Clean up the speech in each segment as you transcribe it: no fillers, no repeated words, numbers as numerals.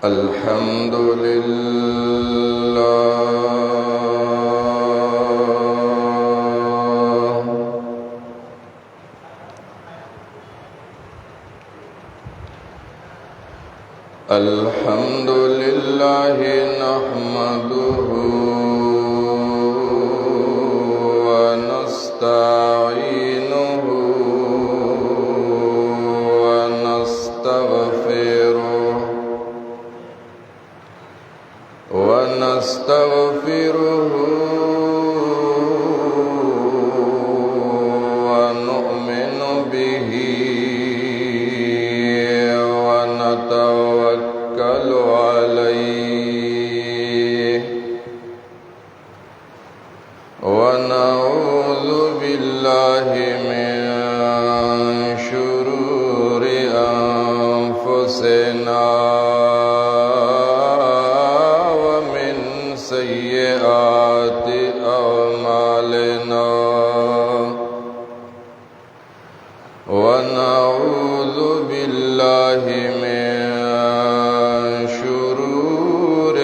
الحمد لله الحمد لله نحمده ونستعينه ونستغفره ونؤمن به ونتوكل عليه ونعوذ بالله من شرور أنفسنا سيئات أعمالنا ونعوذ بالله من شرور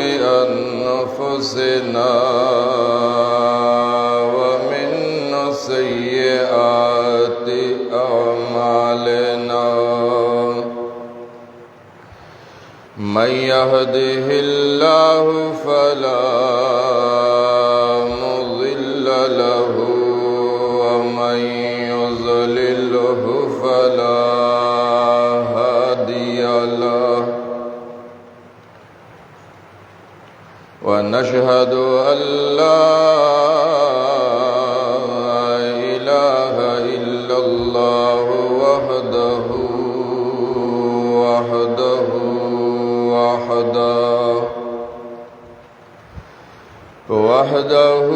أنفسنا ومن سيئات أعمالنا من يهده الله فلا مضل له ومن يضلله فلا هادي له ونشهد أن لا إله إلا الله وحده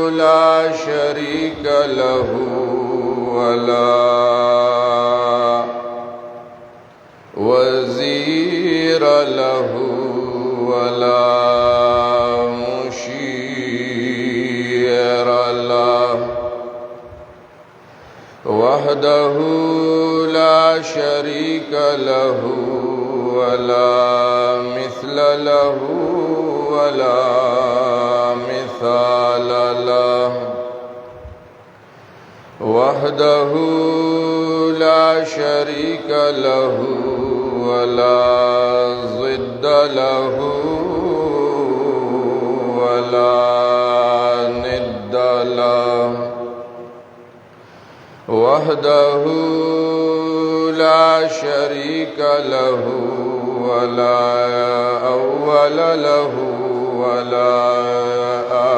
لا شريك له ولا وزير له ولا مشير له وحده لا شريك له ولا مثل له ولا مثال له وحده لا شريك له ولا ضد له ولا ند له وحده لا شريك له ولا أول له ولا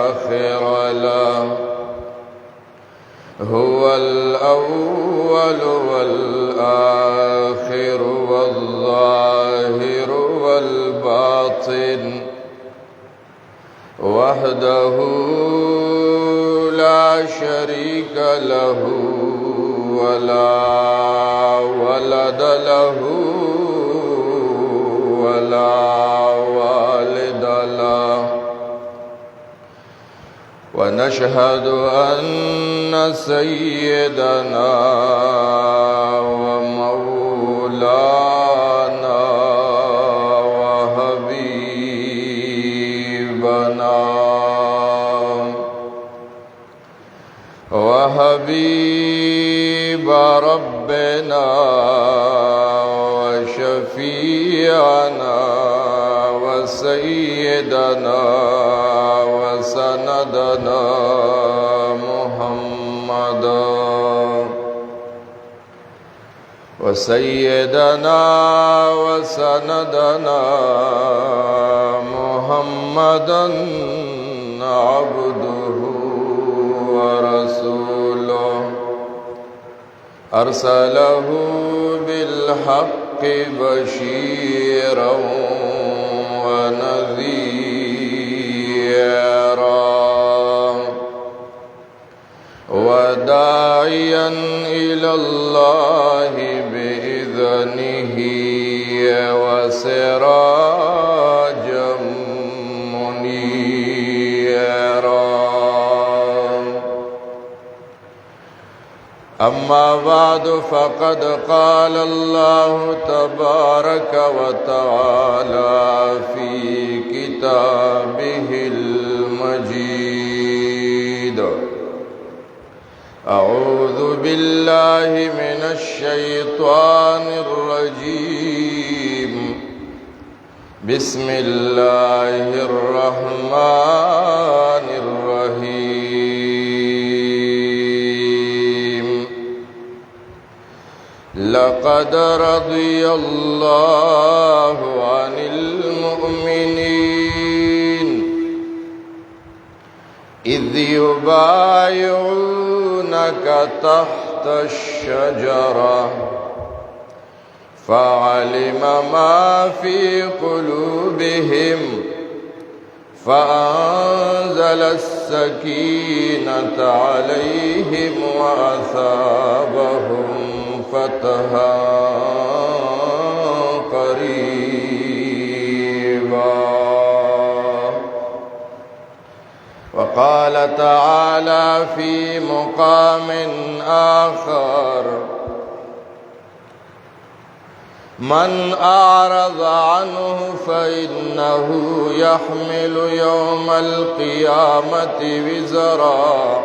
آخر له هو الأول والآخر والظاهر والباطن وحده لا شريك له ولا ولد له ولا والد له ونشهد أن سيدنا ومولانا وحبيب ربنا وشفيعنا وسيدنا وسندنا محمدا وسيدنا وسندنا محمدا عبده ورسوله أرسله بالحق بشيرا ونذيرا وداعيا إلى الله بإذنه وسراجا منيرا أما بعد فقد قال الله تبارك وتعالى في كتابه المجيد أعوذ بالله من الشيطان الرجيم بسم الله الرحمن الرحيم لقد رضي الله عن المؤمنين إذ يبايعونك تحت الشجرة فعلم ما في قلوبهم فأنزل السكينة عليهم وأثابهم فتحا قريبا. وقال تعالى في مقام آخر من أعرض عنه فإنه يحمل يوم القيامة وزرا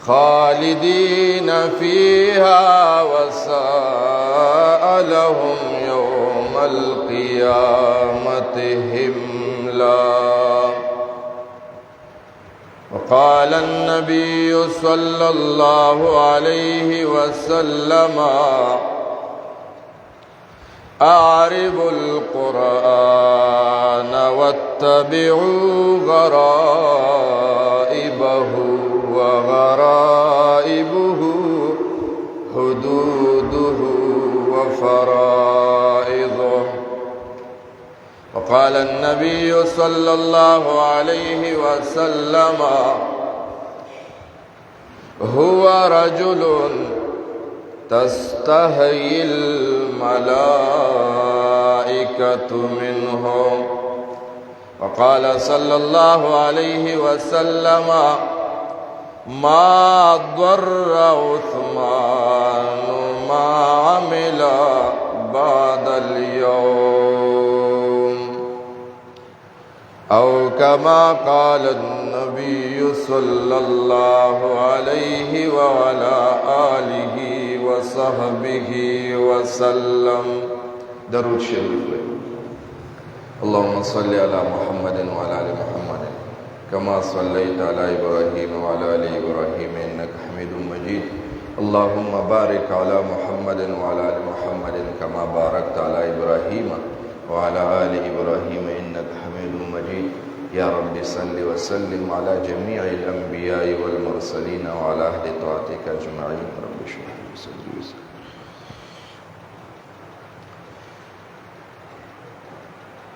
خالدين فيها وساء لهم يوم القيامة حملا. وقال النبي صلى الله عليه وسلم أعربوا القرآن واتبعوا غرائبه وغرائبه حدوده وفرائضه. وقال النبي صلى الله عليه وسلم هو رجل تستحيي الملائكة منه. وقال صلى الله عليه وسلم ما ضر عثمان ما عمل بعد اليوم أو كما قال النبي صلى الله عليه وعلى آله وصحبه وسلم. درود شريف. اللهم صل على محمد وعلى آل محمد كما صليت على إبراهيم وعلى آل إبراهيم إنك حميد مجيد. اللهم بارك على محمد وعلى آل محمد كما باركت على إبراهيم وعلى آل إبراهيم إنك حميد مجيد. يا رب صل وسلم على جميع الأنبياء والمرسلين وعلى أهل طاعتك أجمعين. رب اشرح لي صدري ويسر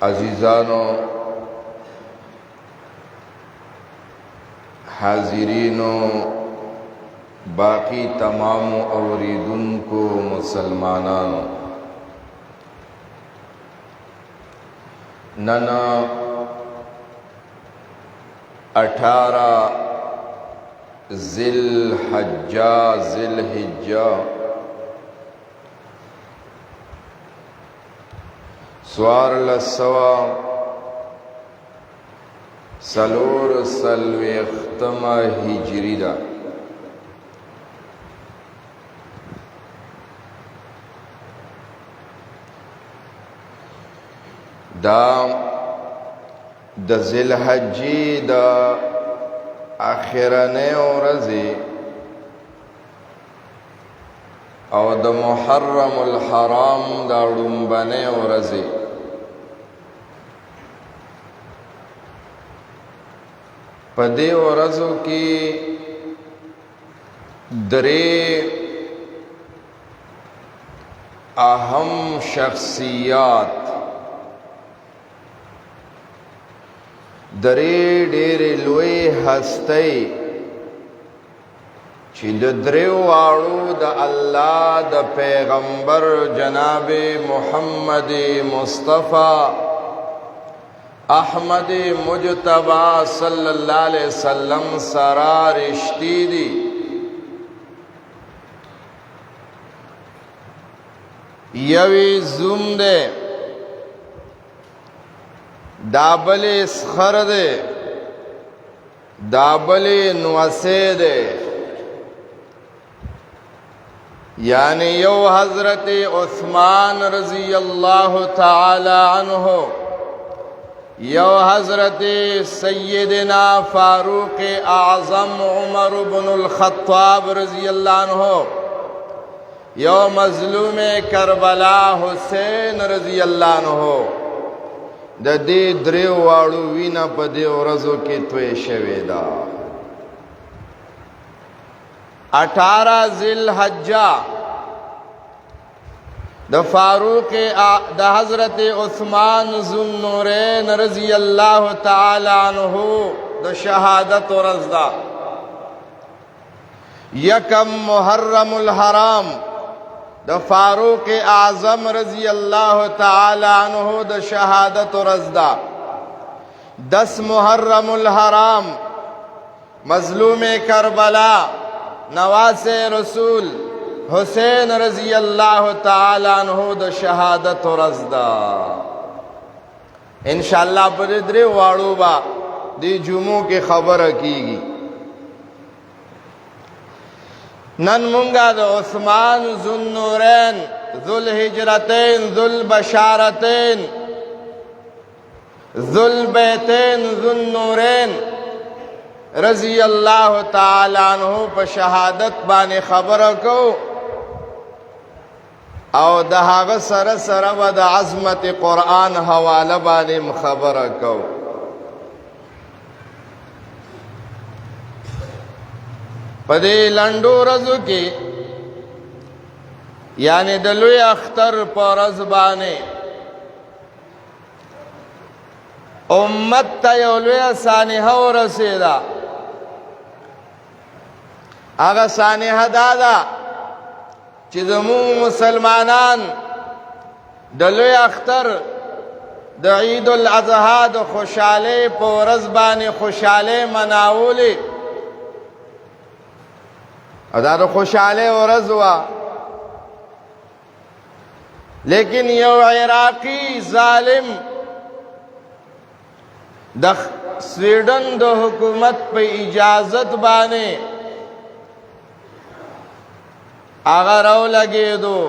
عزیزانو حاضرینو باقی تمام اوریدن کو مسلمانانو ننا 18 ذی الحجہ سوار لسوا سلور سلویختم ہجری دا د ذی الحجې د اخرنۍ ورځې او د محرم الحرام د ړومبنۍ ورځې په دې ورځو کې درې اهم شخصیات درې ډېرې لوی هستۍ چې د دریو واړو د الله د پیغمبر جناب محمد مصطفی احمد مجتبی صلی الله علیه وسلم سره رشتې دي یوی زوم دے دابل اسخر دے دابل نوسے دے یعنی یو حضرت عثمان رضی اللہ تعالی عنہ یو حضرت سیدنا فاروق اعظم عمر بن الخطاب رضی اللہ عنہ یو مظلوم کربلا حسین رضی اللہ عنہ د دې دریو واړو وینا په دې ورځو کې توی شوې ده 18 ذی الحجہ د فاروق د حضرت عثمان ذو النورین رضی اللہ تعالی عنہ د شہادت ورځ ده یکم محرم الحرام د فاروق اعظم رضی اللہ تعالی عنہ د شہادت ورځ ده 10 محرم الحرام مظلوم کربلا نواز رسول حسین رضی اللہ تعالی عنہ د شہادت ورځ ده انشاءاللہ پر درې واړو با دی جمعو کې خبره کیږي نن مونگا دا عثمان ذو النورین ذو الحجرتین ذو البشارتین ذو البیتین ذو النورین رضی اللہ تعالی عنہ پا شہادت بانے خبر کو او دا هغه سره سره و دا عظمت قرآن حواله بانے خبر کو پدې لنډو ورځو کې یعنی د لوی اختر په ورځ باندې امت ته یو لویه سانحه ورسېده هغه سانحه دا ده چې زموږ مسلمانان د لوی اختر د عید الاضحی د خوشحالۍ په ورځ باندې خوشحالۍ مناولې او دا خوشحالی ورځ وه لیکن یو عراقی ظالم د سویډن د حکومت په اجازت باندې هغه راولګېدو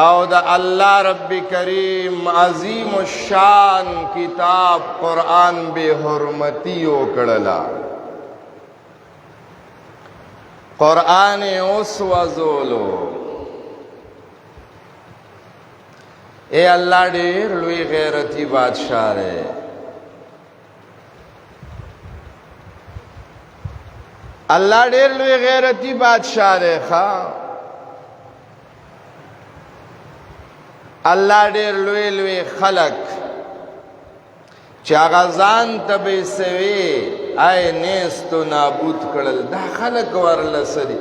او د الله رب کریم عظیم الشان کتاب قرآن بے حرمتی وکړله قرآن اوس وزولو اے اللہ ډیر لوی غیرتی بادشاہ رے اللہ ډیر لوی غیرتی بادشاہ رے خواہ اللہ ډیر لوی لوی خلق چاگا ځان ته به سوي آئے نیستو نابود کړل دا خلق ورلسدي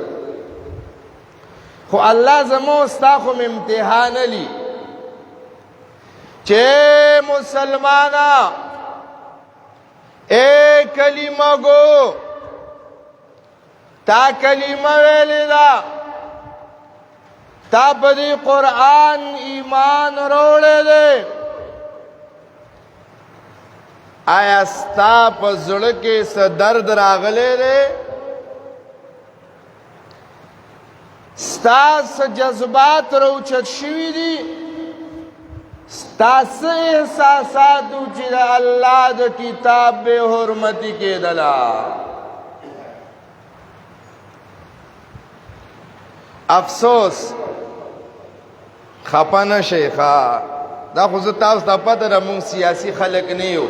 خو الله زمو استاخم امتحان لی چه مسلمانا اے کلمہ گو تا کلمہ ویلی دا تا پدی قرآن ایمان روڑے دے آیا ستا پا زڑکے سا درد راغلے دے ستا سا جذبات روچت شوی دی ستا سا احساساتو چی دا اللہ دا کتاب بے حرمتی کے دلا افسوس خپن شیخا دا خود تاوز دا پتر امون سیاسی خلق نیو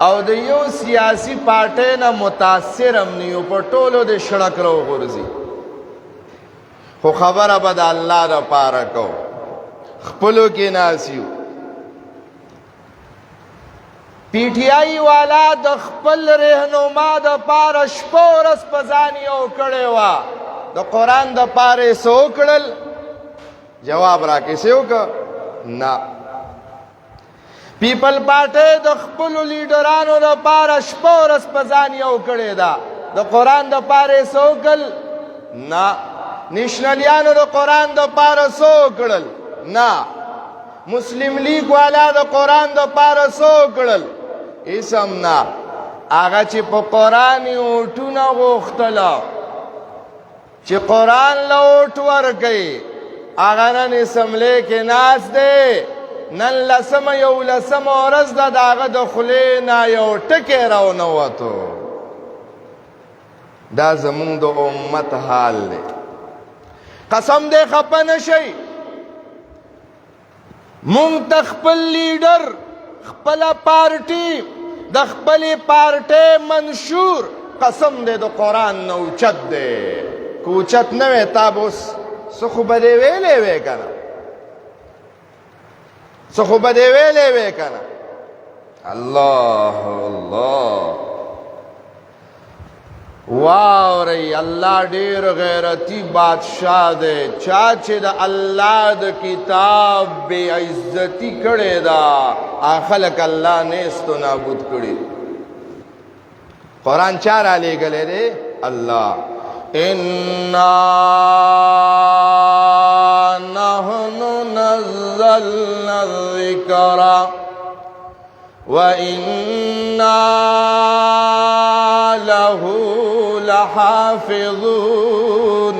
او د یو سیاسی پارٹی نا متاثر ام نیو پر ټولو د شڑک رو غرزی خو خبر اب دا اللہ دا پارا کو خپلو کی ناسیو پی ٹی آئی والا د خپل رہنما دا پارا شپورس پزانی او کڑے وا دا قرآن دا پارے سو کڑل جواب را کسیو کا نا پیپل پارٹی د خپلو لیڈرانو دا پارا شپورس پزانی او کڑے دا قرآن دا پارے سو کل نا نشنلیانو د قرآن د پاره سو کړل؟ نه. مسلم لیگ والا د قرآن د پاره سو کړل؟ اسم نه. هغه چې په قرآن یې اوټونه غوښتله چې قرآن له اوټ ورکوي، هغه نن اسمبلی کې ناست دی. نن لسمه 11 ورځ ده، د هغه د خولې نه یو ټکی راونوتو. دا زمونږ د امت حال دی. قسم دی خفه نشئ، مونږ ته خپل لیډر، خپله پارټي، د خپلې پارټۍ منشور قسم دی د قرآن نه اوچت دی. که اوچت نه وی تا به اوس څه خو به دې ویلی وی که نه، څه خو به دې ویلی وی که نه. الله الله. واورئ، الله ډېر غیرتي بادشاه دی. چا چې د الله د کتاب بې عزتي کړې ده، هغه خلک الله نیست و نابود کړي. قرآن چا رالیږلی دی؟ الله. انا نحن نزلنا الذکر وإنا له لحافظون.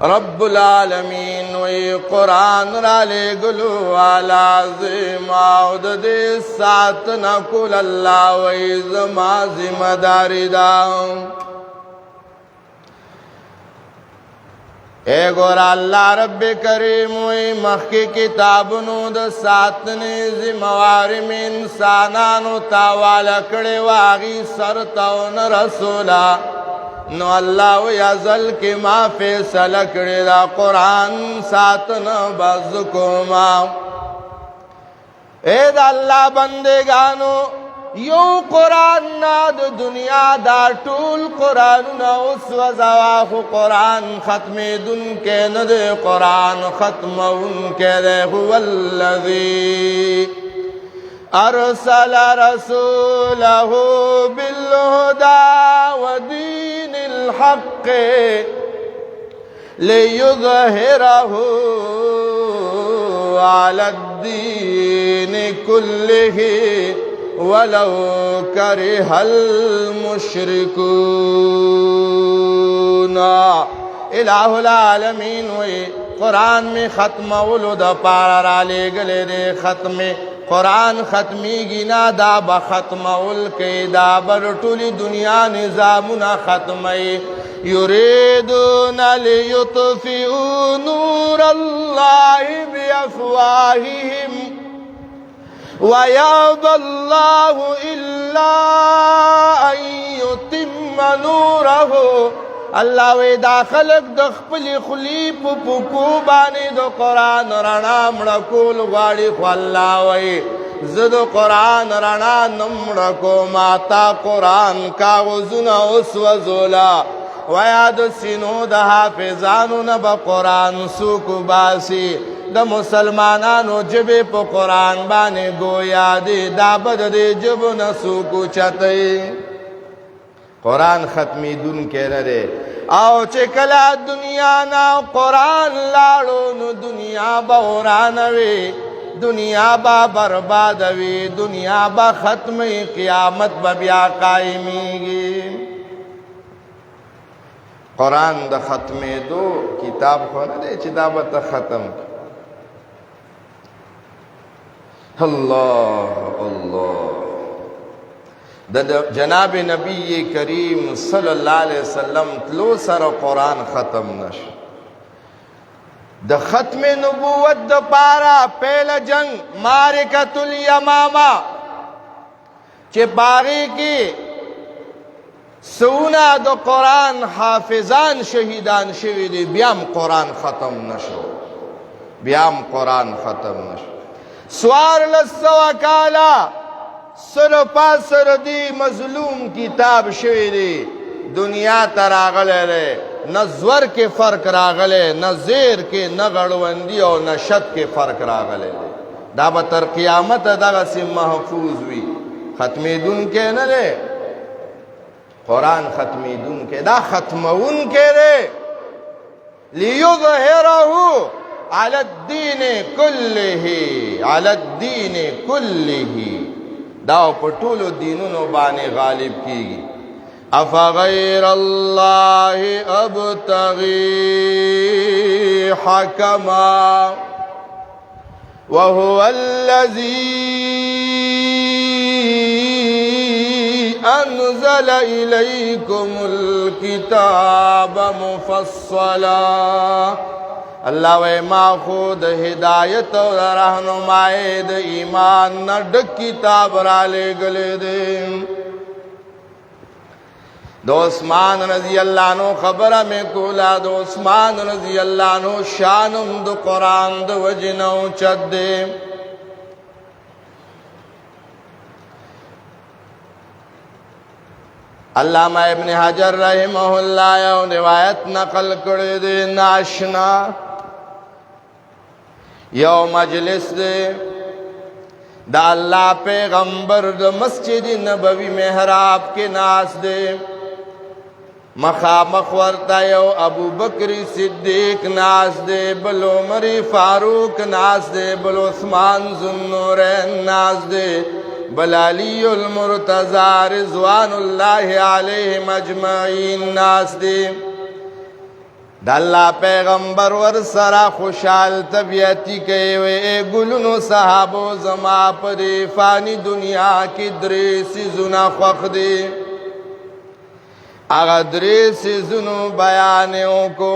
رب العالمین وی قرآن را لگلو لازم او د دې ساتنه کول الله وی زما ذمہ داری دا. اے گور اللہ رب کریم وی مخی کتابنو د ساتنی ذمواری میں انسانانو تاوالا کڑے واغی سرطاون رسولا. نو اللہ وی ازل کی ما فیصلہ کڑے دا قرآن ساتنا بازکو ما. اے دا اللہ بندگانو یو قرآن نا د دنیا دا ټول قرآنونه اوس وزوا، خو قرآن ختم دن کے ند قرآن ختمون کے دے. هو الذی ارسل رسوله بالهدى ودین الحق لیظهره علی الدین کله ولو کرہ المشرکون. الہ العالمین وی قرآن میں ختم اولو دا پارا را لے گلے دے. ختم قرآن ختمی گینا دا با ختم اول کے دا بر طولی دنیا نظامنا ختمی. یریدون لیطفئوا نور اللہ بافواہہم وَيَأْبَى اللَّهُ إِلَّا أَن يُتِمَّ نُورَهُ. اللہ وی دا خلق د خپل خلی په پکو باندې د قرآن رڼا مړه کول غواړي، خو الله وی زه د قرآن رڼا نه مړه کوم. تا قرآن کاغذونه وسوځولا، ویا د سینو د حافظانو نه به قرآن څوک باسي. د مسلمانانو جبې په قرآن باندې گویا دی، دا به د دې جبو نه څوک اوچتوي. قرآن ختمیدون کې نه دی. او چې کله دنیا نه قرآن لاړو نو دنیا به ورانه وي، دنیا به برباده وي، دنیا به ختمي، قیامت به بیا قایمیږي. قرآن د ختمېدو کتاب خو نه دی چې دا به ته ختم. اللہ اللہ. جناب نبی کریم صلی اللہ علیہ وسلم تلو سر قرآن ختم نش. د ختم نبوت د پارا پہل جنگ معرکۃ الیمامہ چه باغی کی سونا د قرآن حافظان شہیدان شوی دی، بیام قرآن ختم نشو، بیام قرآن ختم نشو. سوار لسوا کالا سر پاسر دی مظلوم کتاب شوی دی، دنیا تراغلے رے، نہ زور کے فرق راغلے، نہ زیر کے، نہ غڑوندی اور نہ شد کے فرق راغلے. دا بتر قیامت دا سی محفوظ ہوئی. ختمی دن کے نہ رے قرآن، ختمی دن کے دا ختمون کے رے. لیظهره علی الدین کله، علی الدین کله، دا په ټولو دینونو باندې غالب کیږي. افغیر الله ابتغی حکما وهو الذي انزل الیکم الکتاب مفصلا. اللہ وی ما خود ہدایت و رہنمائی د ایمان نہ ڈک کتاب را لے گلے دے. دو عثمان رضی اللہ عنہ خبر میں کولا، دو عثمان رضی اللہ عنہ شانم دو قرآن دو وجنو چد دے. علامہ ابن حجر رحمہ اللہ یو روایت نقل کرے دے ناشنا یو مجلس دے دا اللہ پیغمبر دا مسجد نبوی محراب کے ناس دے. مخامخ ورتا یو ابو بکر صدیق ناس دے، بل عمر فاروق ناس دے، بل عثمان ذوالنورین ناس دے، بل علی المرتضی رضوان اللہ علیہم اجمعین ناس دے. دا اللہ پیغمبر ور سرا خوشحال طبیعتی کہے وے اے گلنو صحابو زما پدے فانی دنیا کی درے سیزونا خوخ دے. اگا درے سیزونو بیانیوں کو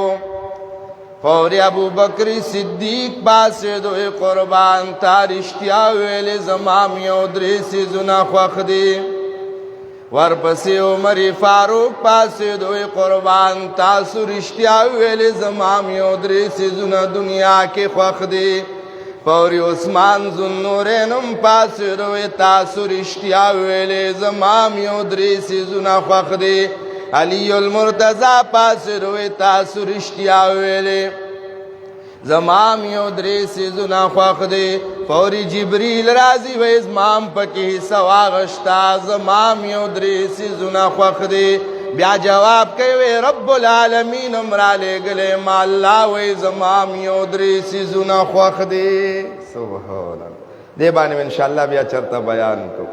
فوری ابو بکر صدیق پاسے دوئے قربان تا رشتیا ویلے زمامیوں درے سیزونا خوخ دے. ورپسی عمر فاروق پاسے دوئے قربان تاسو رشتیا ویلے زمامیوں درے سیزونا دنیا کے خوخ دے. فوری عثمان ذوالنورینم پاسے دوئے تاسو رشتیا ویلے زمامیوں درے سیزونا خوخ دے. علی المرتضی پاس روئے تاسو رشتیا ویلے زمامیو درے سیزونا خوخ دے. فوری جبریل رازی و ازمام پکی سواغشتا زمامیو درے سیزونا خوخ دے. بیا جواب کہوے رب العالمین امرا لے گلے ما اللہ و زمامیو درے سیزونا خوخ دے. سبحان اللہ. دے بانے میں انشاءاللہ بیا چرتا بیان کو.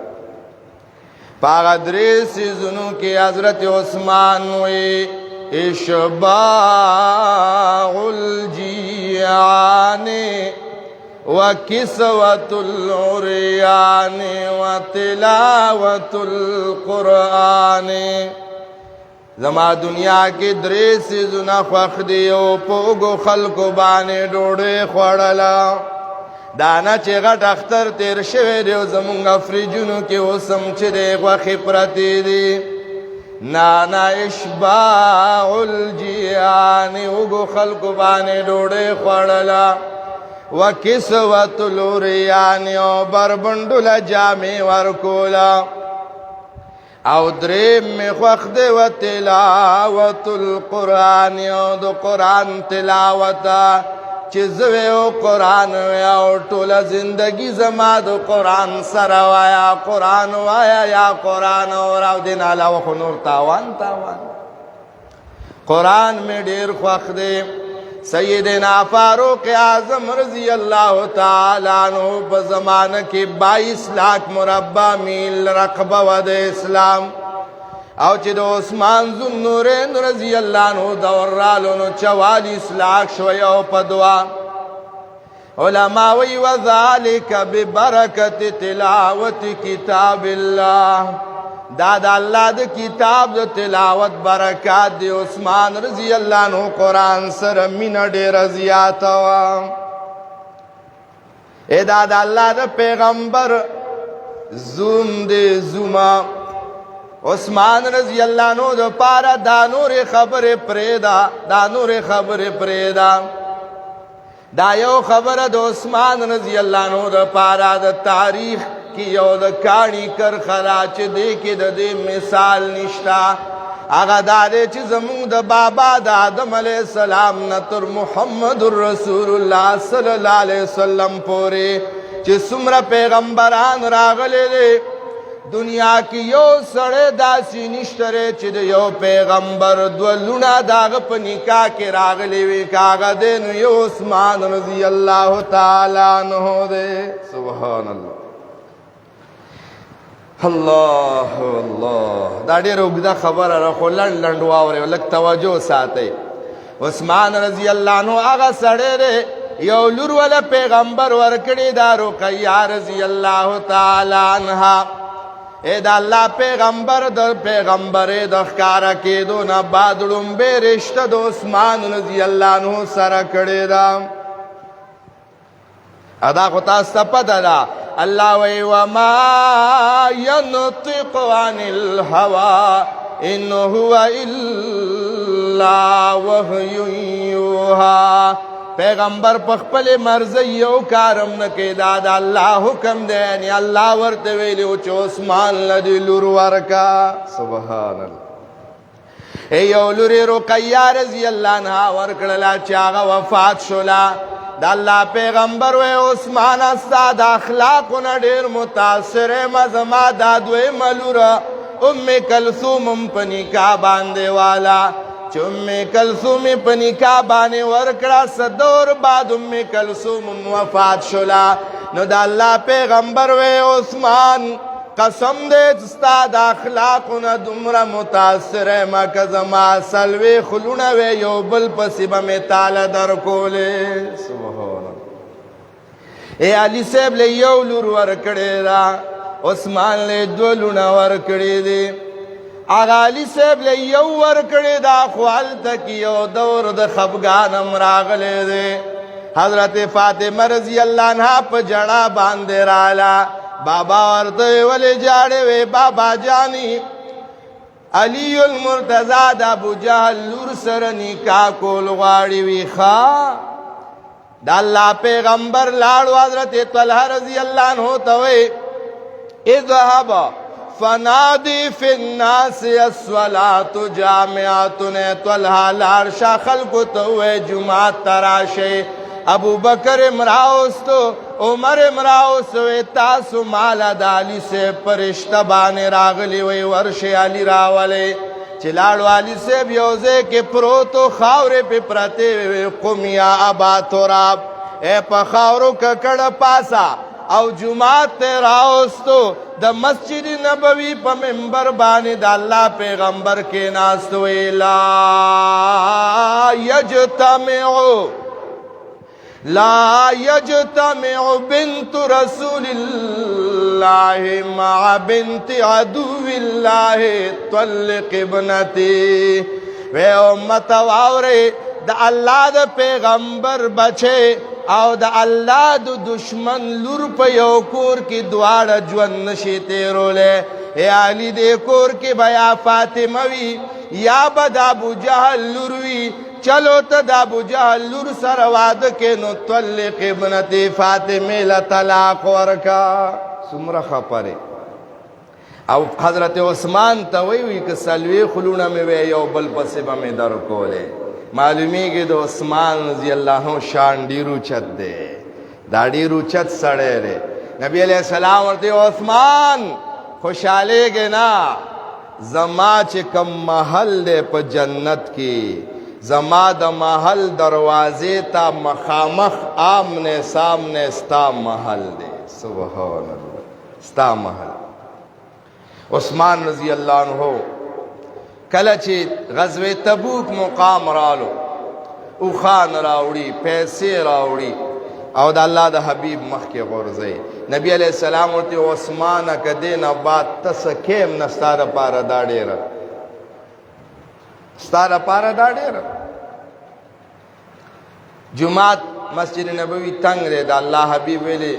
پاغ درے سیزنوں کے حضرت عثمان ہوئے اشباع الجیعان و کسوت العریان و تلاوت القرآن. زما دنیا کے درے سیزنہ خوخ دیو پوگو خلق بانے ڈوڑے خوڑلا. دانا چه غٹ اختر تیر شوه دیو زمونگا فریجونو که وسم چه دی غوخی پرتی دی. نانا اشباع الجیانی اگو خلق بانے ڈوڑے خوڑلا و کسوت الوریانی او بربندل جامی ورکولا. او دریم میں خوخ دی و تلاوت القرآن او دو قرآن تلاوتا چیزوے او قرآن ویا او ٹولا زندگی زما دو قرآن سرا وایا قرآن وایا یا قرآن اور او دین علاوہ خنور تاوان تاوان. قرآن میں دیر خوخ دے سیدنا فاروق اعظم رضی اللہ تعالیٰ عنہ بزمانہ کی 22 لاکھ مربع میل رقبہ ود اسلام. او چې د عثمان ذوالنورین رضی اللہ عنہ دور رالو نو 44 لاکھ شوی او پدوا. علماء وی وذالک ببرکت تلاوت کتاب اللہ. دا دا اللہ دا کتاب دا تلاوت برکات دی عثمان رضی اللہ عنہ قرآن سر من دیر زیادہ وا. اے دا دا اللہ دا پیغمبر زوم دے زوما. عثمان رضی اللہ عنہ دا پارا دانور خبر پریدا دانور خبر پریدا. دا یو خبر دا عثمان رضی اللہ عنہ دا پارا دا تاریخ کی یو دا کانی کر خلاچ دے کے دا دے مثال نشتا. آغا دا دے چی زمون دا بابا دا آدم علیہ السلام نتر محمد الرسول اللہ صلی اللہ علیہ وسلم پورے چی سمر پیغمبران راغلے دے دنیا کی یو سڑے داسی نشترے چی دا یو پیغمبر دو لونا داغ پا نکاح کی راغلی وی کاغا دے نو یو عثمان رضی اللہ تعالیٰ عنہ دے سبحان اللہ اللہ اللہ دا دیر اگدہ خبر رکھو لنڈ لنڈ واورے لگ توجہ ساتے عثمان رضی اللہ عنہ آغا سڑے رے یو لور والا پیغمبر ورکڑی دا رقیہ رضی اللہ تعالیٰ عنہ اے دا اللہ پیغمبر در پیغمبر دخکارا کے دو نا بادلن بے رشتہ دو عثمان رضی اللہ عنہ سر کڑے دا ادا خطا سپد دا اللہ وی وما ینطق عن الہوا ان ہوا الا وحی یوحا پیغمبر پخپل مرضی یو کارم نکی دادا اللہ حکم دے یعنی اللہ ورتویلیو چو عثمان لدی لور ورکا سبحان اللہ اے یو لوری رقیہ رضی اللہ عنہ ورکڑلا چاگا وفات شلا دا اللہ پیغمبر وے عثمان استاد اخلاقنا دیر متاثر مزما دادوے ملورا ام کلثوم پنی کا باندے والا ام کلثوم پنی کا بانے ورکڑا صدور بعد ام کلثوم وفات شلا نو دا اللہ پیغمبر وے عثمان قسم دے استاد اخلاقنا دمرا متاثر مکزما سلوے خلونا وے یو بل پسیبا میں تالا در کولے سبحان اے علی صاحب لے یو لور ورکڑے را عثمان لے دو لونا ورکڑے دے آغا علی صاحب لے یو ورکڑے دا خوال تک یو دور دا خبگان امراغلے دے حضرت فاطمہ رضی اللہ عنہ پا جڑا باندے رالا بابا ورطوے والے جاڑے وے بابا جانی علی المرتضی دا ابو جہل لور سر نکاح کول غاڑی وی خواہ دا اللہ پیغمبر لاڑو حضرت طلحہ رضی اللہ عنہ توے اذهب فنادی فی الناس الصلاة جامعات طلحہ لارشا خلق توے جماعت تراشے ابو بکر امراؤستو عمر امراؤستوے تاسو مالا دالی سے پرشتہ بانے راغلی وی ورش علی راولے چلاڑو علی سے بیوزے کے پروتو خاورے پہ پرتے وی قم یا ابا تراب اے پا خاورو ککڑ پاسا او جماعت راؤستو دا مسجد نبوی پا ممبر بانے دا اللہ پیغمبر کے ناستوے لا یجتمعو لا يجتمع بنت رسول الله مع بنت عدو الله طلق ابنتي وے امت واورے دا اللہ دا پیغمبر بچے او دا اللہ دا دشمن لور پا یو کور کی دوار جون نشی تیرو لے اے علی دے کور کی بیا فاطموی یا بدا ابو جہل لوروی چلو تا دا ابو جہل لور سر وعد کے نو طلق ابنتی فاطمہ لطلاق ورکا سمرخ پرے او حضرت عثمان تاویوی کہ سلوی خلونا میں وے یو بل پسبہ میں در کولے معلومی کہ دو عثمان رضی اللہ عنہ شان ڈیرو چت دے دا ڈیرو چت سڑے رے نبی علیہ السلام ورتے عثمان خوشحالے گے نا زما چکم محل دے پا جنت کی زما دا محل دروازے تا مخامخ آمنے سامنے ستا محل دے سبحان اللہ ستا محل عثمان رضی اللہ عنہ کلچی غزوہ تبوک مقام رالو اوخان راوڑی پیسے راوڑی او دا اللہ دا حبیب مخ کے غرزے نبی علیہ السلام ورتی عثمان کا دینا بات تسکیم نستارا پارا داڑے را ستارا پارا داڑے را جماعت مسجد نبوی تنگ دے دا اللہ حبیب ویلے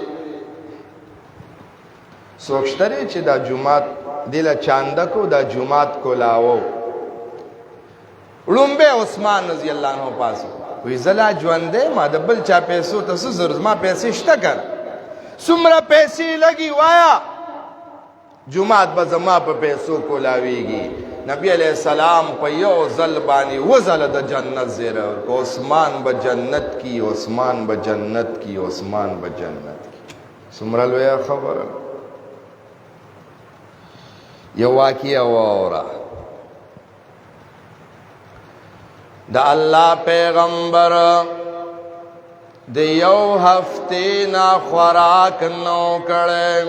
سوکشترے چی دا جماعت دل چاندکو دا جماعت کو لاو لنبے عثمان رضی اللہ عنہ پاسو وی زلا جوندے ما دا بل چا پیسو تسو زرز ما پیسے شتا کر سمرا پیسے لگی وایا جماعت بزما پا پیسو کو لاوی گی نبی علیہ السلام پا یو ظل بانی وہ ظل دا جنت زیر عثمان با جنت کی عثمان با جنت کی عثمان با جنت کی سمرا لویا خبر یو واقعه واورا دا الله پیغمبر د یو هفته نا خوراک نو کړي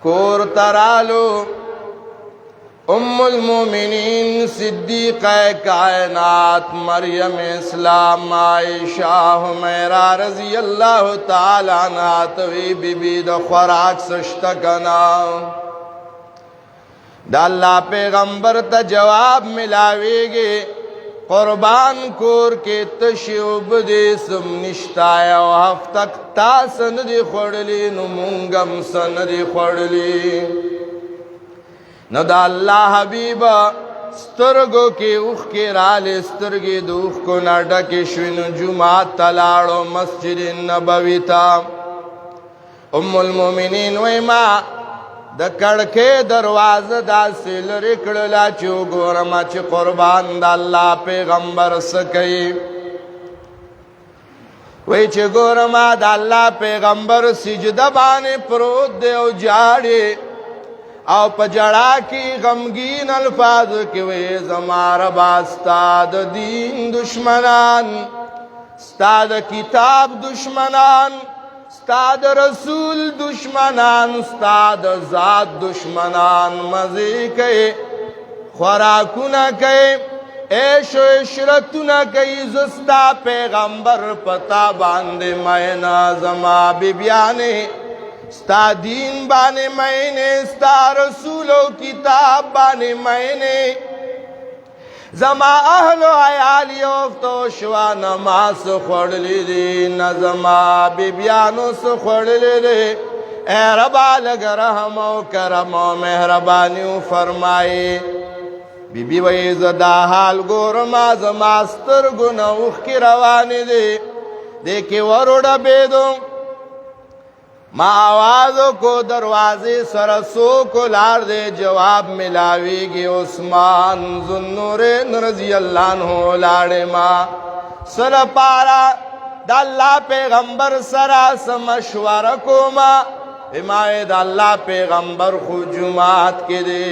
کور ترالو ام المومنین صدیقہ کائنات مریم اسلام عائشہ حمیرہ رضی اللہ تعالی عنہ توی بی بی دا خوراک سشتا کنا دا اللہ پیغمبر تا جواب ملاوے گے قربان کور کے تشیوب دے سم نشتایا و ہفتک تا سندی خوڑلی نمونگم سندی خوڑلی نو دا اللہ حبیب سترگو کے اوخ کے رال سترگی دوخ کو نڈا کے شوین جماعت تلاڑو مسجد نبوی تا ام المومنین ویما دا کڑکے دروازہ دا سیل رکڑلا چو گورما چی قربان دا اللہ پیغمبر سکی وی چی گورما دا اللہ پیغمبر سجدہ بانے پروت دے او جاڑے او پجڑا کی غمگین الفاظ کی وی زمار باستاد دین دشمنان استاد کتاب دشمنان استاد رسول دشمنان استاد ذات دشمنان مزی کئی خوراکونا کئی عیش و عشرتونا کئی زستا پیغمبر پتا باندے مینا زما بیبیانے ستا دین بانے مینے ستا رسول و کتاب بانے مینے زما اہل و عیالی افتو شوا نماز خوڑلی دی نظما بیبیانو سے خوڑلی دی اے ربا لگ رحم و کرم و مہربانیو فرمائی بی بی وی زدہ حال گورما زما سترگو نوخ کی روانی دی دیکھے وروڑا بیدوں ما آوازوں کو دروازے سرسو کو لار دے جواب ملاوی گی عثمان ذوالنورین رضی اللہ عنہ لاڑے ما سر پارا دا اللہ پیغمبر سرا سمشور کو ما امائے دا اللہ پیغمبر خو جماعت کے دے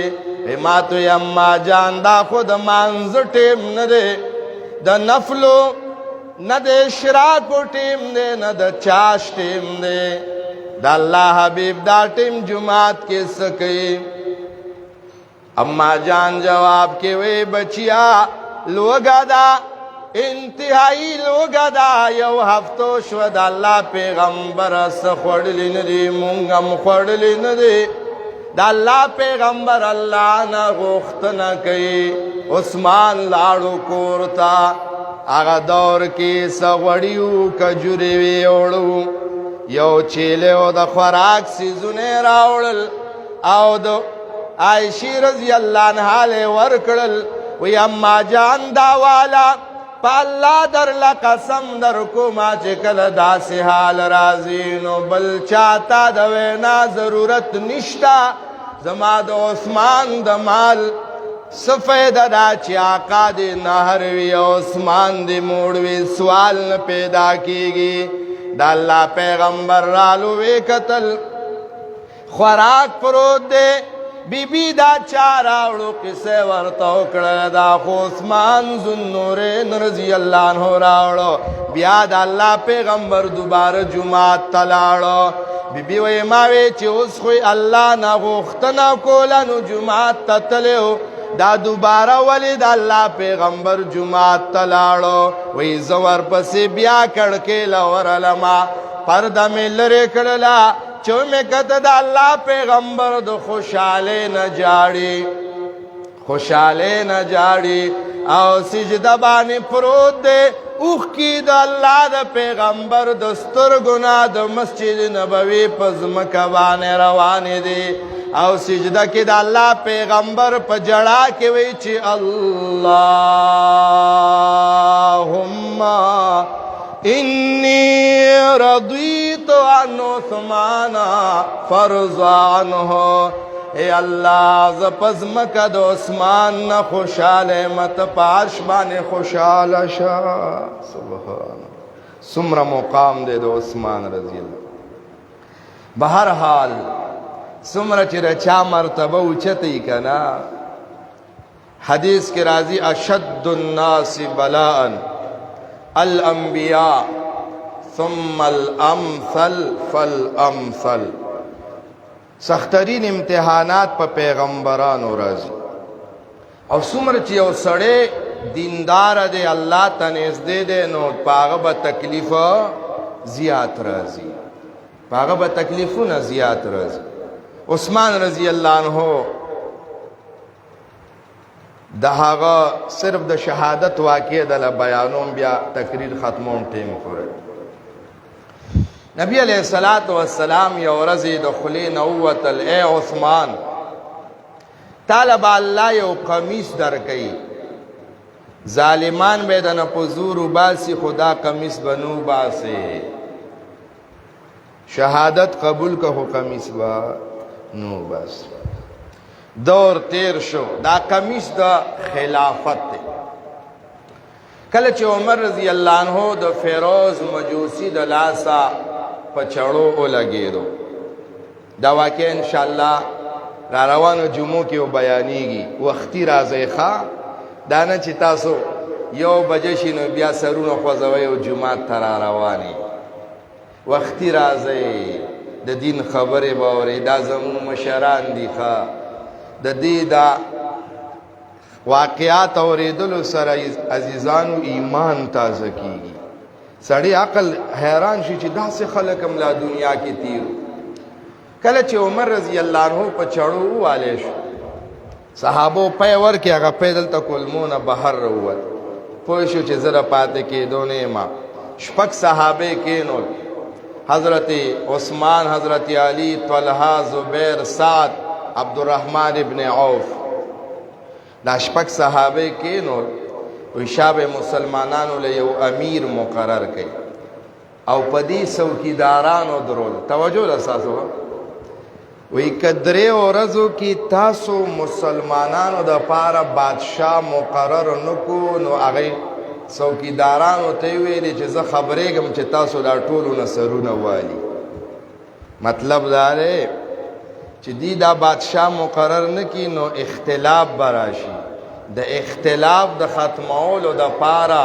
اما تو یما جان دا خود منظر ٹیم ندے دا نفلو ندے شراک کو ٹیم دے ندے چاش ٹیم دے دا اللہ حبیب دا ٹیم جماعت کے سکی اما جان جواب کے وے بچیا لوگا دا انتہائی لوگا دا یو ہفتو شود اللہ پیغمبر سخوڑلی ندی مونگم خوڑلی ندی دا اللہ پیغمبر اللہ نا غوخت نا کئی عثمان لاڑو کورتا آغا دور کی سغوڑیو کجوری اوڑو یو چیلے او دا خوراک سیزونے راوڑل او دا عائشی رضی اللہ عنہ لے ورکڑل وی اما جان دا والا پا اللہ در لقسم در کو ما چکل دا سی حال رازینو بل چاہتا دوینا ضرورت نشتا زما دا عثمان دا مال سفید دا چی آقا دی نہروی عثمان دی موڑوی سوال نا پیدا کی گی دا اللہ پیغمبر رالو وے قتل خوراک پروت دے بی بی دا چاراوڑو کسے ورطاو کڑا دا خو عثمان ذوالنورین رضی اللہ عنہ راوڑو بیا دا اللہ پیغمبر دوبارہ جماعت تلاڑو بی بی وی ماوے چی اس خوی اللہ نا غوختنا کولا نو جماعت تتلے ہو دا دوبارہ ولی دا اللہ پیغمبر جماعت تلاڑو وی زور پسی بیا کڑکے لور علما پردہ میں لرے کڑلا چو میں کتا دا اللہ پیغمبر دو خوشالے نہ جاڑی خوشالے نہ جاڑی او سجدہ بانی پروت دے اوخ کی دا اللہ دا پیغمبر دستر گناہ دا مسجد نبوی پزمکہ بانے روانے دے او سجدہ کی دا اللہ پیغمبر پا جڑا کے ویچی اللہم انی رضیت عن عثمان فرضان ہو اے اللہ زپزمکہ دا عثمان نا خوشحال مت پاش بانے خوشحال شا سبحان سمرہ مقام دے دا عثمان رضی اللہ بہرحال سمره چې رچا مرتبه اوچتې کنا حدیث کې راځي اشد الناس بلاء الانبیاء ثم الامثل فالامثل سخترین امتحانات په پیغمبرانو راځي او څومره چې یو سړی دیندار دی الله ته نږدې دی نو پاغه به تکلیف زیات راځي پاغه به تکلیفونه زیات راځي عثمان رضی الله عنه د هغه صرف د شهادت واقع د بیانوم بیا تقریر ختموم ټیم پورې نبی علیہ الصلوۃ والسلام یو ورځ د خلی نووتل اے عثمان طالب الله یو قمیص درکې ظالمان به د نپزور باسی خدا قمیص بنو باسی شهادت قبول که قمیص با نو بس دور تیر شو دا قمیص دا خلافت دی کله چې عمر رضی الله عنه د فیروز مجوسی د لاسا پچړو ولګیدو دا واقع ان شاء الله را روانو جمعو کې بیانېږي وختي راځي ښا دا نه چې تاسو یو بجې شي نو بیا سرونه خوځوي او جمعه ته را رواني وختي راځي د دین خبره باورې دا زموږ مشران دي ښا د دې دا واقعات اوریدلو سره عزیزانو ایمان تازه کیږي سړی عقل حیران شي چې داسې خلک هم لا دنیا کې تیر کله چې عمر رضی الله عنه په چړو والے شو صحابو پي ورکه هغه پیدل تکلمونه بهر وروت پوه شو چې زړه پاتې کېدو نه ما شپږ صحابه کېنول حضرت عثمان حضرت علی طلحه زبیر سعد عبدالرحمن ابن عوف دا شپږ صحابه کېنول وی شاب مسلمانانو له یو امیر مقرر کړي او پدې څوکیدارانو درول توجه اساسو وی کدرې ورځو کې تاسو مسلمانانو د پاره بادشاہ مقرر نکو نو هغه څوکیدارانو ته ویلي چې زه خبرېږم چې تاسو دا ټولو نصرونه والی مطلب دا دی چې دی دا بادشاہ مقرر نکی نو اختلاف براشي د اختلاف د ختمولو د پاره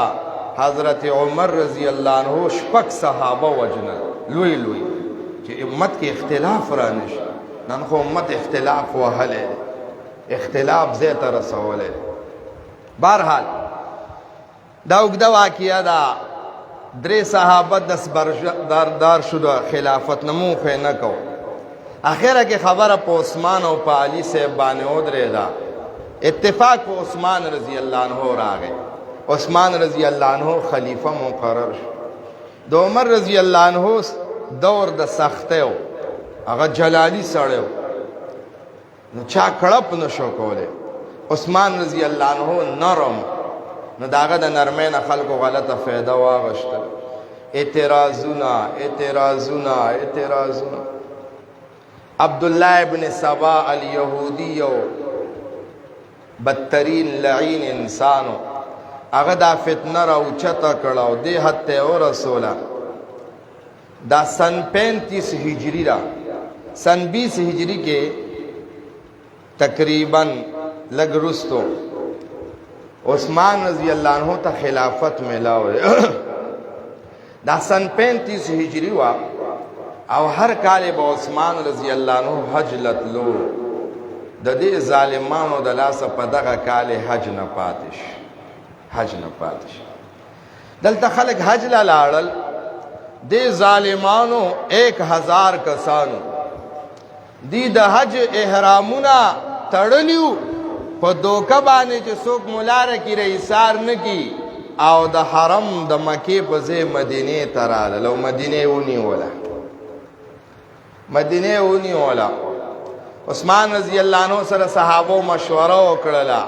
حضرت عمر رضی الله عنه شپږ صحابه وجنل لوی لوی چې امت کې اختلاف را نشي نن خو امت اختلاف وهله اختلاف زیاته رسوله بهرحال دا وګدا واقعیا دا درې صحابه دس بردار شو د خلافت نمو خو نه کو اخره کې خبره په عثمان او په علي صاحب باندې ودرېدا اتفاق په عثمان رضی الله عنه راغی عثمان رضی الله عنه خلیفہ مقرر شو د عمر رضی الله عنه دور د سختیو هغه جلالی سړیو نو چا کړپ نشو کوله عثمان رضی الله عنه نرم نو داغه د نرمۍ نه خلکو غلطه فایده واغشتل اعتراضونه عبدالله ابن سبا الیهودی بدترین لعین انسانو هغه دا فتنه را اوچته کړه دې حد ته ورسوله دا سن 35 هجری را سن 20 هجری کې تقریبا لږ رستو عثمان رضی الله عنه ته خلافت ملاوه دا سن 35 هجری وا او هر کال به عثمان رضی الله عنه حج لتلو د دې ظالمانو د لاسه په دغه کال حج نه پاتش دلته خلک حج لاړل د ظالمانو 1000 کسانو دی د حج احرامونه تړلیو په دوکه باندې چې څوک مولاره کې رئیسار نه کی او د حرم د مکې په ځای مدینه ته راغله او مدینه ونیوله عثمان رضی الله عنه سره صحابو مشوره وکړه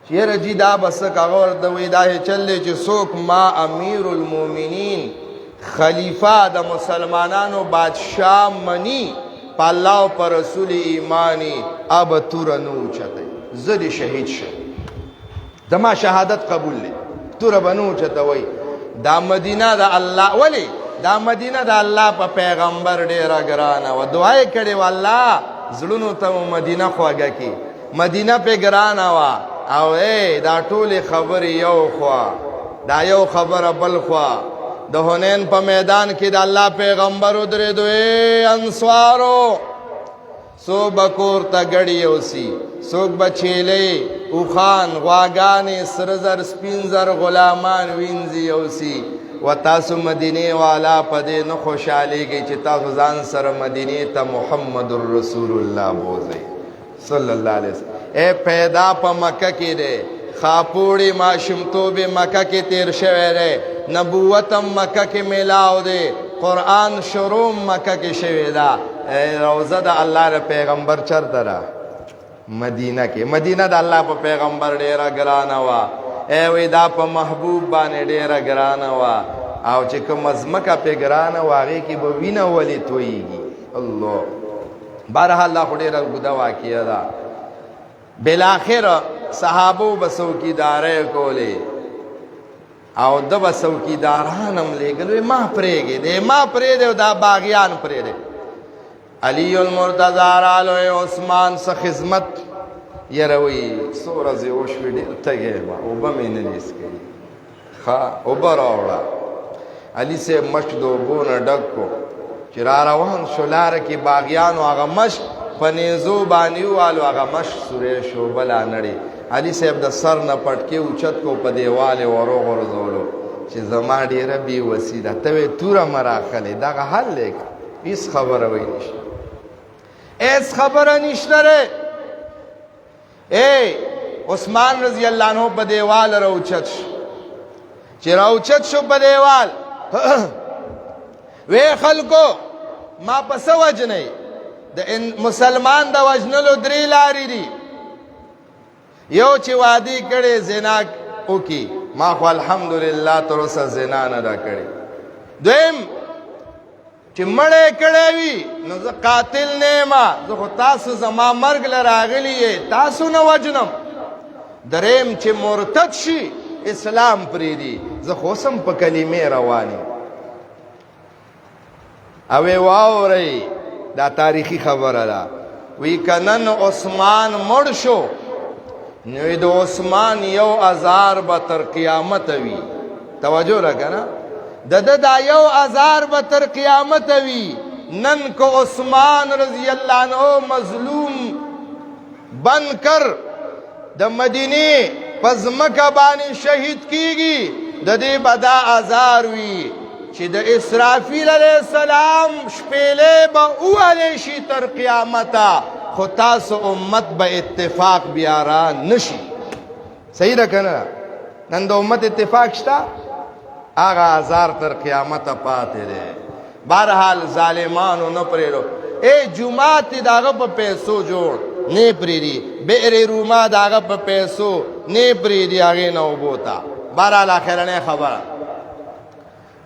چې رجی دا بس کاغور د وې دا چلې چې څوک ما امیر المؤمنین خلیفہ د مسلمانانو بادشاہ منی په الله او پر رسول ایمانی اب تور نو چته زدي شهید شه دما شهادت قبول لې تور بنو چته وای دا مدینه د الله ولی دا مدینه د الله په پیغمبر ډیره ګرانه و دعا یې کړې و الله زړونو ته مدینه خواږه کړي مدینه پې ګرانه وه او دا ټولې خبرې یو خوا دا یو خبره بل خوا د حنین په میدان کې د الله پیغمبر ودرېدو انصارو څوک به کور ته ګړي یوسي څوک به چیلې اوښان غواګانې سره زر سپین زر غلامان وینځي یوسي و تاسو مدینې والا په دې نه خوشحالېږئ چې تاسو ځان سره مدینې ته محمد رسول الله بوځئ صلی الله علیه وسلم پیدا په مکه کې دی خاپوړی ماشومتوب مکه کې تیر شوی دی نبوت هم مکه کې میلاو دی قرآن شروع مکه کې شوی دا روزه د الله د پیغمبر چرته ده مدینه کې مدینه د الله په پیغمبر ډیره ګرانه وه وی دا په محبوب باندې ډیره ګرانه وه او چې کومه ځمکه پې ګرانه وه هغې کې به وینه ولې تویږي الله بهرحال دا خو ډیره اوږده واقعه ده بالاخره صحابو به څوکیدارۍ کولې او ده به څوکیداران هم لېږل ما پرېږدې ما پرېږدې او دا باغیان پرېږدې علی المرتضی راغلی عثمان څه خدمت یره وایي څو ورځې وشوې ډېر تږی یم اوبه مې نه دي څښلي ښه اوبه راوړه علي صاحب مشک د اوبو نه ډک کړو چې را روان شو لاره کې باغیانو هغه مشک په نیزو باندې ووالو هغه مشک سوری شو بله نړې علي صاحب د سر نه پټکې اوچت کو په دیوال یې وروغورځولو چې زما ډېره بېوسي ده ته وې توره مه راخلې دغه حل دی هېڅ خبره وی نشته هېڅ خبره نشته دی عثمان رضی الله عنه په دیوال راوچت شو چې راوچت شو په دیوال وی خلکو ما په څه وجنئ د مسلمان د وژنلو درې لارې دي یو چې وعدې کړې زنا وکړي ما خو الحمدلله تر اوسه زنا نه ده کړې دویم چې مړی کړی وي نو زه قاتل نه یم زه خو تاسو زما مرګ له راغلي یې تاسو نه وجنم دریم چې مرتد شي اسلام پرېږدي زه خو اوس هم په کلمې روان یم او واورئ دا تاریخي خبره ده وی که نن عثمان مړ شو نو د عثمان یو ازار به تر قیامت وي توجه را که نه د ده دا یو ازار به تر قیامت وي نن که عثمان رضی الله عنه مظلوم بن کر د مدینې په ځمکه باندې شهید کیږي د دې به دا ازار وي چې د اسرافیل علیه السلام شپېلې به ووهلی شي تر قیامته خو تاسو امت به اتفاق بیا را نشي صحیح ده که نه نن د امت اتفاق شته هغه ازار تر قیامته پاتې دی بهرحال ظالمانو نه پرېږدو جومات یې د هغه په پیسو جوړ نه پرېږدي بئر روما د هغه په پیسو نه پرېږدي هغې نه اوبو ته بهرحال اخرنۍ خبره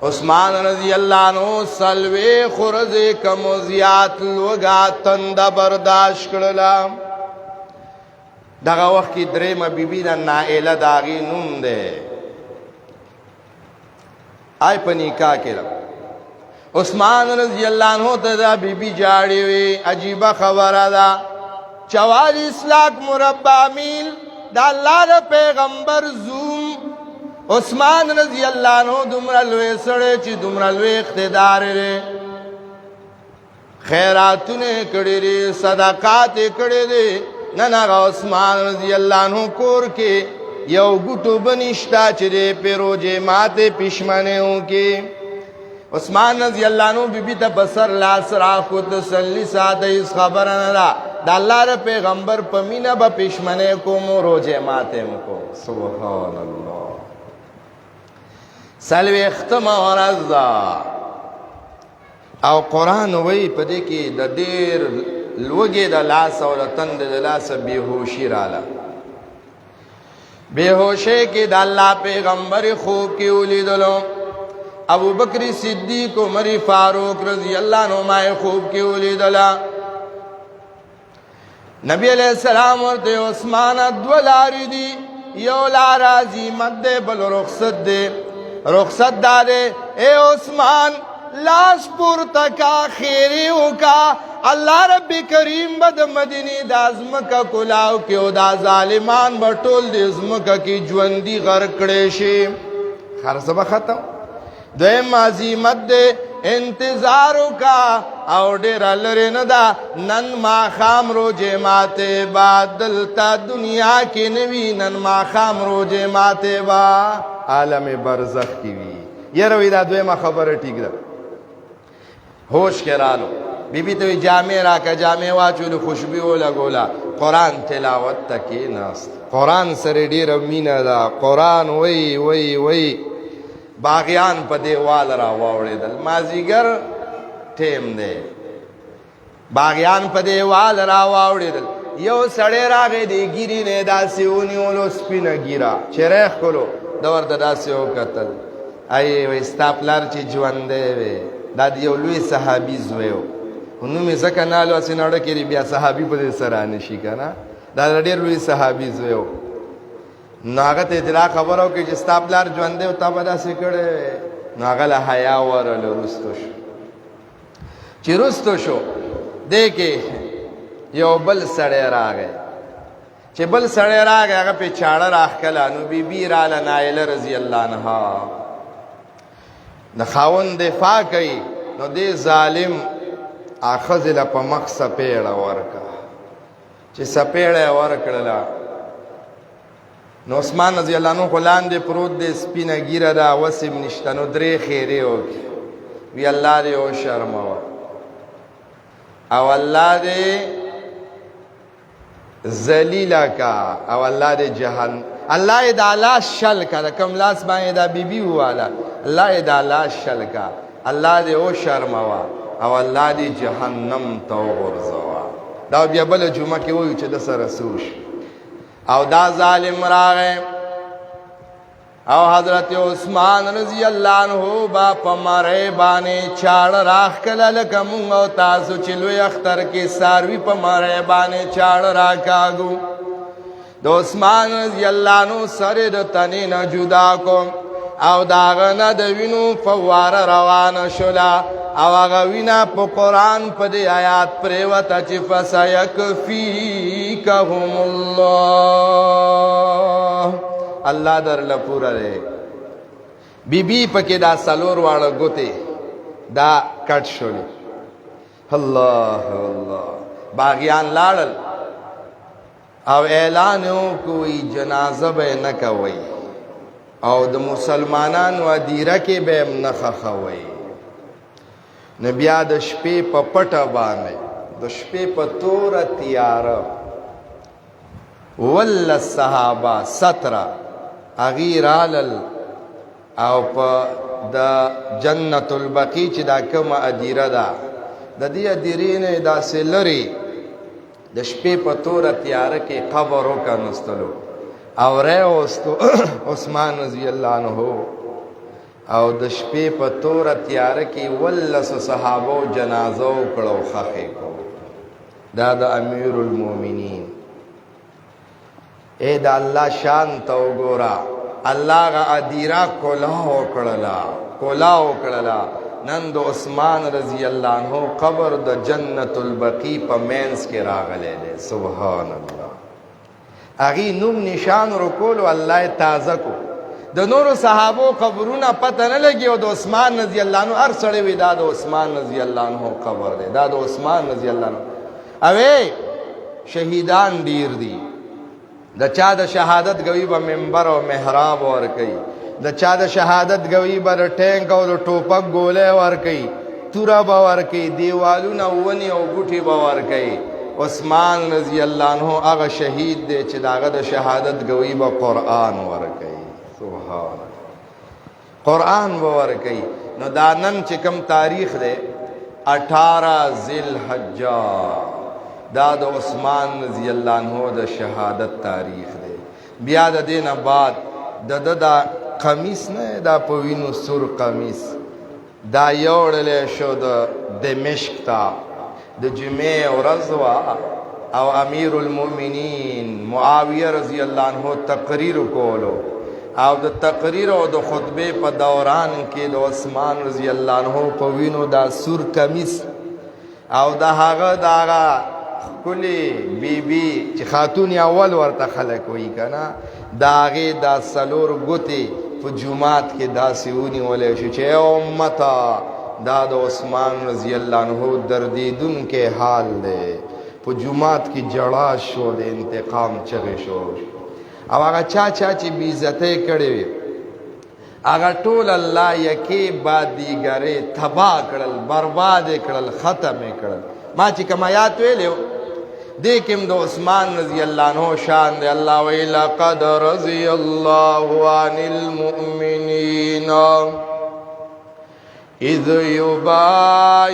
عثمان رضی اللہ عنہ سلوے خورز کم زیات لوگا تند برداشت کرلا دغه وخت کې درېمه بیبي ده نائله د هغې نوم دی آی په نکاح کې عثمان رضی اللہ عنہ ته دا بیبي جاړې وې عجیبه خبره ده 44 لاکھ مربع میل د الله د پیغمبر زوم عثمان رضی اللہ عنہ دومره لوی سړی چې دومره لوی اقتدار لري خیراتونه کړي دي صدقات کړي دي نن هغه عثمان رضی اللہ عنہ کور کې یو ګوټو بنشتا چې د پیروجې ماته پښمنه وکي عثمان رضی اللہ عنہ بیبي ته بسر لاس راکو تسلی ساده هیڅ خبره نه ده د الله د پیغمبر په مینه به پښمنه کوم روجې ماته مکو سبحان الله سلوی اختما ورځ ده او قرآن وی په دې کې د ډېر لوږې د لاسه او د تندې د لاسه بېهوشي راله بېهوشۍ کې د الله پیغمبر خوب کې ولیدلو ابو بکر صدیق عمر فاروق رضی اللہ عنہما خوب کې ولیدله نبی علیہ السلام ورته عثمان دوه لارې دي یو لار عظیمت دی بل رخصت دی رخصت داره اے عثمان لاس پورته کا خیری وکا الله رب کریم به د مدینې د ازمکه کلاو کې او دا ظالمان به ټول د ازمکه کې ژوندي غرق کړی شي خرڅه به ختم دویم عظیمت دی انتظار وکا او ډېر لرې نه ده نن ماښام روژې ماتې به دلته دنیا کې نه وي نن ماښام روژې ماتې به عالم برزخ کې وي یاره وایي دا دویمه خبره ټیک ده ہوش کې رالو بی بی ته وی جامې راکه جامې واچولې خوشبو ولګوله قرآن تلاوت ته کېناست قرآن سره ډېره مینه ده قرآن وی وی وی باغیان په دیوال را واوړېدل مازدیګر ټیم دی باغیان په دیوال را واوړېدل یو سړی راغی د ګیرې نه داسې ونیولو سپینه ګیره چې ریخ کړو ده ورته داسې وکتل ای وایي ستا پلار چې ژوندی وی دا د یو لوی صحابي زوی و نوم یې ځکه نالو هسې نړه کې بیا صحابي په دې سره رانشي که نه دا ډېر لوی صحابي زوی و نو هغه ته اطلاع خبره وکړي چې ستا پلار ژوندی و تا به داسې کړی نو هغه له حیا ورله رستو شو چې رستو شو دی کې یو بل سړی راغی چې بل سړی راغی هغه پې چاړه راښکله نو بیبي راله نایله رضی الله عنها د خاوند دفاع کوي نو دې ظالم ښځې له په مخ سپېړه ورکړه چې سپېړه یې ورکړله نو عثمان رضی الله عنه خو لاندې پروت دی سپینه ګیره ده وس یې نشته نو درې خیرې وکړي وی الله دې وشرموه او الله دې ذلیله کا او الله دې جهنم الله یې دا لاس شل کا د کوم لاس باندې دا بیبي وواله الله یې دا لاس شل کا الله دې وشرموه او الله دې جهنم ته وغورځوه دا بیا بله جمعه کې وایو چې د سره سوش او دا ظالم راغی او حضرت عثمان رضی الله عنه با په مرۍ باندې چاړه راښکله لکه مونږ او تاسو چې لوی اختر کې څاروي په مرۍ باندې چاړه راکاږو د عثمان رضی الله عنه سر د تنې نه جدا کو او د هغه نه د وینو فواره روانه شوله او هغه وینه په قرآن په دې آیات پرېوته چې فسیکفیکهم الله الله درله پوره دی بیبي پکې دا څلور واړه ګوتې دا کټ شولې الله الله باغیان لاړل او اعلان وکوي جنازه به نه کوئ او د مسلمانانو ادیره کې به هم نه ښخوئ نو بیا د شپې په پټه باندې د شپې په توره تیاره ولس صحابه 17 هغې رالل او په د جنت البقی چې دا کومه ادیره ده د دې ادیرې نه داسې لرې د شپې په توره تیاره کې قبر وکنستلو او راوستو عثمان رضی الله عنه او د شپې په توره تیاره کې ولسو صحابو جنازه وکړه او ښخې کو دا د امیر المؤمنین اے دا الله شان ته وګوره الله هغه ادیره کلاه وکړله نن د عثمان رضی الله عنه قبر د جنت البقی په مینس کې راغلی دی سبحان الله هغې نوم نشان ورکولو الله یې تازه کو د نورو صحابو قبرونه پته نه لګي او د عثمان رضی الله عنه هر سړی وي دا د عثمان رضی الله عنه قبر دی دا د عثمان رضی الله عنه اوې شهیدان ډیر دي د چا د شهادت گوی به منبر او محراب ورکوي د چا د شهادت گوی به د ټینک او د ټوپک ګولۍ ورکوي توره به ورکوي دیوالونه ونې او بوټي به ورکوي عثمان رضی الله عنه هغه شهید دی چې د هغه د شهادت گوی به قرآن ورکوي سبحان قرآن به ورکوي نو دا نن چې کوم تاریخ دی 18 ذوالحجه دا د عثمان رضی الله عنه د شهادت تاریخ دی بیا د دې نه بعد دا قمیص نه دا په وینو سور قمیص دا یوړلی شو د دمشق ته د جمعې ورځ وه او امیر المؤمنین معاویه رضی الله عنه تقریر کولو او د تقریر او د خطبه په دوران کې د عثمان رضی الله عنه په وینو دا سور کمیس او د هغه داغه کلی بیبي چې خاتون اول ورته خلک وایي کنه دا هغې دا څلور ګوتې په جومات کې داسې ونیولی شو چې امته دا د عثمان رضی الله عنه دردیدونکی حال دی په جومات کې جړا شو د انتقام چغې شو او هغه چا چې بېعزتۍ کړې وي هغه ټول الله یکې بعد دیګرې تباه کړل برباد کړل ختم کړل ما چې کوم آیات ویلی دې کې هم د عثمان رضی الله عنه شان دی الله وایي لقد رضي الله عن المؤمنین اذ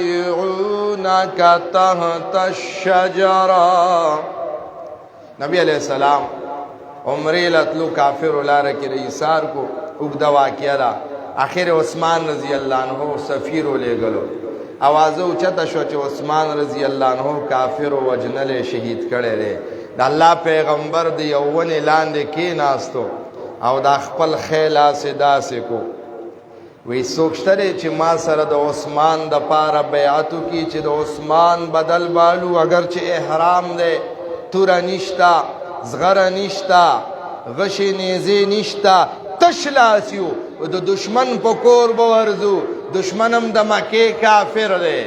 یبایعونک تحت الشجرة نبی علیہ السلام عمرې لتلو کافر لاره کې ایثار کو اوږده واقعه ده آخر عثمان رضی الله عنه سفیر ولېږلو اوازه اوچته شو چې عثمان رضی الله عنه کافر وجنل شهید کړی دی د الله پیغمبر د یو ونې لاندې کېناستو او دا خپل خیل هسې داسې کو وی څوک شته دی چې ما سره د عثمان دپاره بیعت وکړي چې د عثمان بدل بالو اگر چې احرام دی توره نشته زغره نشته غشې نیزې نشته تش لاس یو د دشمن په کور به ورځو دشمن هم د مکې کافر دی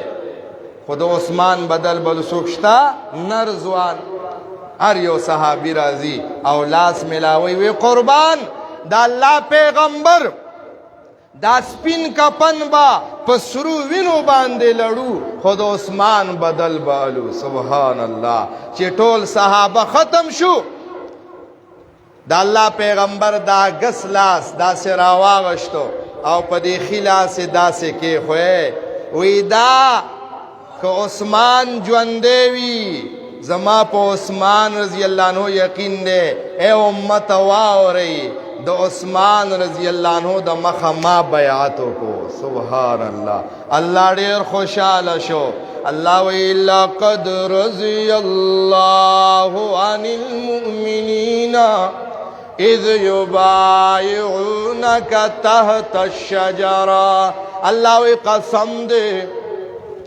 خو د عثمان بدل بل څوک شته نر ځوان هر یو صحابي راځي او لاس میلاوي وی قربان د الله پیغمبر دا سپین کپن با په سرو وینو باندې لړو خو د عثمان بدل بالو سبحان الله چې ټول صحابه ختم شو د الله پیغمبر دا ګس لاس داسې راواغشتو او په دې ښي لاس یې داسې کېښوی وی دا که عثمان ژوندی وي زما په عثمان رضی الله عنه یقین دی ای امت واورئ د عثمان رضی الله عنه د مخه ما بیعت وکړو سبحان الله الله ډېر خوشحاله شو الله وی لقد رضي الله عن المؤمنین اذ یبایعونک تحت الشجرة الله وی قسم دی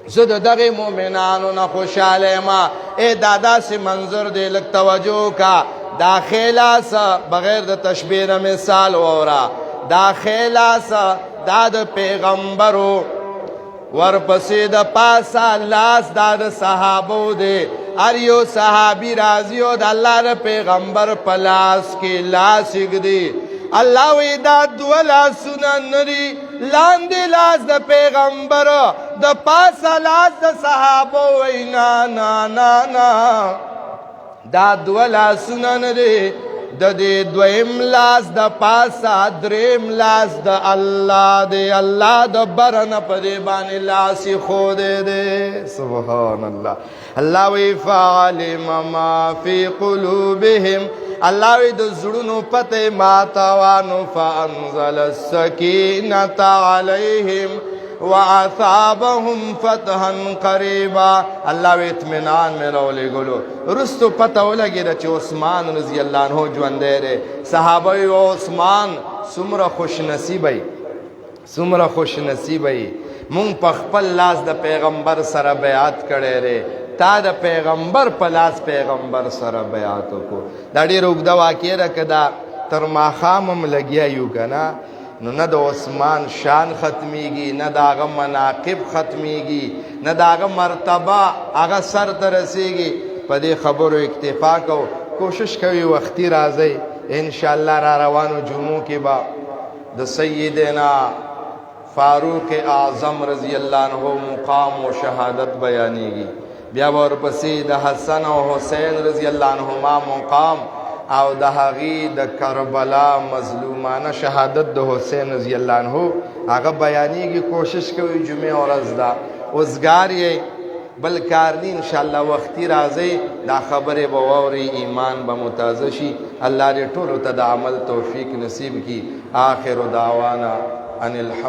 زه د دغې مؤمنانو نه خوشحاله یم ای دا داسې منظر دی لږ توجه کا دا خیلاسه بغیر د تشبیه نه مثال ووره دا خیلاسه دا د پیغمبرو ورپسې د پاسه لاس دا د صحابو دی هر یو صحابي راځي او د الله د پیغمبر په لاس کې لاس ایږدي الله وی دا دوه لاسونه نه دي لاندې لاس د پیغمبر د پاسه لاس د صحابو وی نه نه نه نه دا دوه لاسونه نه دي د دې دویم لاس د پاسه دریم لاس د الله دی الله د بره نه په دې باندې لاس ایښودی دی سبحان الله الله وی فعلم ما فی قلوبهم الله وی د زړونو پته ماته وانو فانزل السکینة علیهم وعثابهم فتحا قریبا الله وی اطمینان مې راولېږلو رستو پته ولګېده چې عثمان رضی الله عنه ژوندی دی صحابه وی عثمان څومره خوشنصیبه څومره خوشنصیبه مونږ په خپل لاس د پیغمبر سره بیعت کړی دی تا د پیغمبر په لاس پیغمبر سره بیعت وکړو دا ډېره اوږده واقعه ده که دا تر ماښام هم لګیا یو که نه نو نه د عثمان شان ختمیږي نه د هغه مناقب ختمیږي نه د هغه مرتبه هغه سر ته رسیږي په دې خبرو اکتفا کو کوشش کوي وختي راځئ انشاءالله را روانو جمعو کې به د سیدنا فاروق اعظم رضی الله عنه مقام و شهادت بیانیږي بیا ورپسې د حسن او حسین رضی الله عنهما مقام او د هغې د کربلا مظلومانه شهادت د حسین رضی الله عنه هغه بیانیږي کوشش کوي جمعې ورځ ده اوزګار یې بل کار نه انشاءالله وختي راځئ دا خبرې به واورئ ایمان به متازه شي الله دې ټولو ته د عمل توفیق نصیب کړي آخر دعوانا ان الحمد